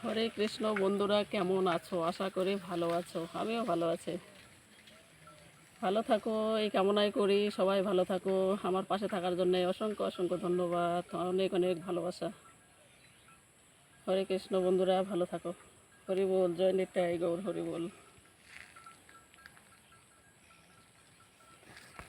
হরে কৃষ্ণ বন্ধুরা, কেমন আছো? আশা করি ভালো আছো। আমিও ভালো আছি। ভালো থাকো এই কামনাই করি, সবাই ভালো থাকো। আমার পাশে থাকার জন্য অসংখ্য অসংখ্য ধন্যবাদ, অনেক অনেক ভালোবাসা। হরে কৃষ্ণ বন্ধুরা, ভালো থাকো। হরি বল, জয় নিতাই গৌর, হরি বল।